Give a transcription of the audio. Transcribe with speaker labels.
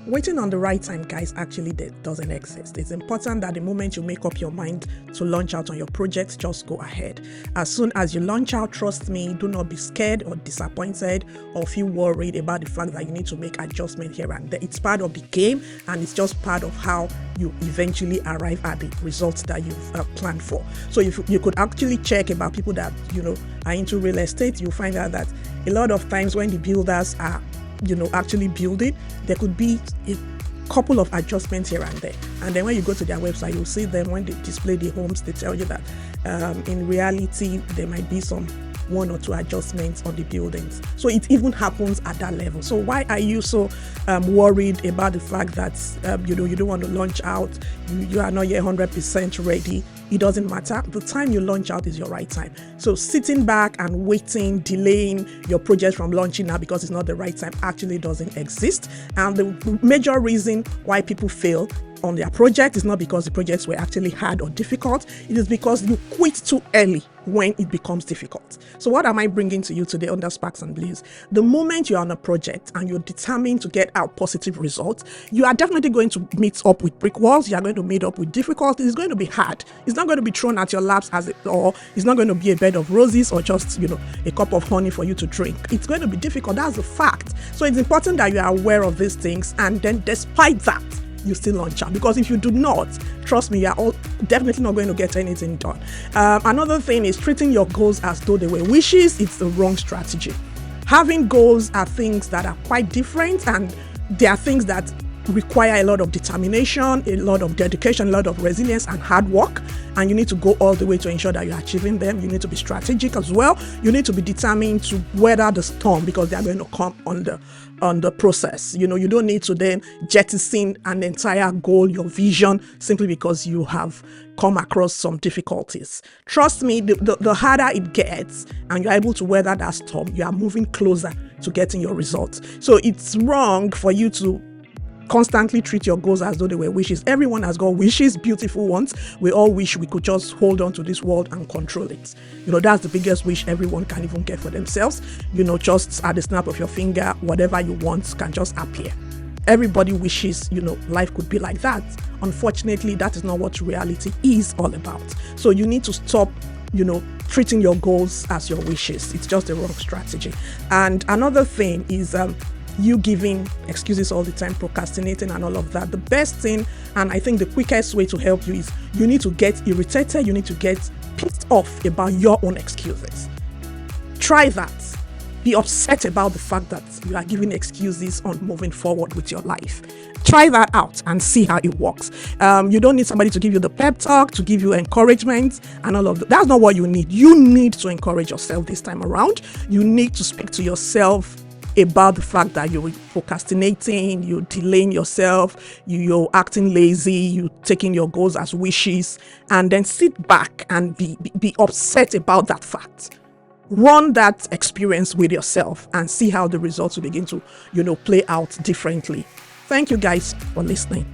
Speaker 1: Waiting on the right time, guys, actually doesn't exist. It's important that the moment you make up your mind to launch out on your project, just go ahead. As soon as you launch out, trust me, do not be scared or disappointed or feel worried about the fact that you need to make adjustment here and there. It's part of the game, and it's just part of how you eventually arrive at the results that you've planned for. So if you could actually check about people that are into real estate, you'll find out that a lot of times when the builders are actually building, there could be a couple of adjustments here and there. And then when you go to their website, you'll see them when they display the homes, they tell you that in reality, there might be some 1 or 2 adjustments on the buildings. So it even happens at that level. So why are you so worried about the fact that you don't want to launch out, you are not yet 100% ready? It doesn't matter. The time you launch out is your right time. So sitting back and waiting, delaying your project from launching now because it's not the right time actually doesn't exist. And the major reason why people fail on their project is not because the projects were actually hard or difficult. It is because you quit too early when it becomes difficult. So what am I bringing to you today under Sparks and Blaze? The moment you're on a project and you're determined to get out positive results, you are definitely going to meet up with brick walls. You are going to meet up with difficulties. It's going to be hard. It's not going to be thrown at your laps or it's not going to be a bed of roses or just, a cup of honey for you to drink. It's going to be difficult. That's a fact. So it's important that you are aware of these things, and then despite that, you still launch out, because if you do not, trust me, you're definitely not going to get anything done. Another thing is treating your goals as though they were wishes. It's the wrong strategy. Having goals are things that are quite different, and they are things that require a lot of determination, a lot of dedication, a lot of resilience and hard work, and you need to go all the way to ensure that you're achieving them. You need to be strategic as well. You need to be determined to weather the storm, because they are going to come on the process. You don't need to then jettison an entire goal, your vision, simply because you have come across some difficulties. Trust me, the harder it gets and you're able to weather that storm, you are moving closer to getting your results. So it's wrong for you to constantly treat your goals as though they were wishes. Everyone has got wishes, beautiful ones. We all wish we could just hold on to this world and control it. That's the biggest wish everyone can even get for themselves. Just at the snap of your finger, whatever you want can just appear. Everybody wishes, life could be like that. Unfortunately, that is not what reality is all about. So you need to stop, treating your goals as your wishes. It's just the wrong strategy. And another thing is, you giving excuses all the time, procrastinating and all of that. The best thing, and I think the quickest way to help you, is you need to get irritated, you need to get pissed off about your own excuses. Try that. Be upset about the fact that you are giving excuses on moving forward with your life. Try that out and see how it works. You don't need somebody to give you the pep talk, to give you encouragement and all of that. That's not what you need. You need to encourage yourself this time around. You need to speak to yourself about the fact that you're procrastinating, you're delaying yourself, you're acting lazy, you're taking your goals as wishes, and then sit back and be upset about that fact. Run that experience with yourself and see how the results will begin to, play out differently. Thank you guys for listening.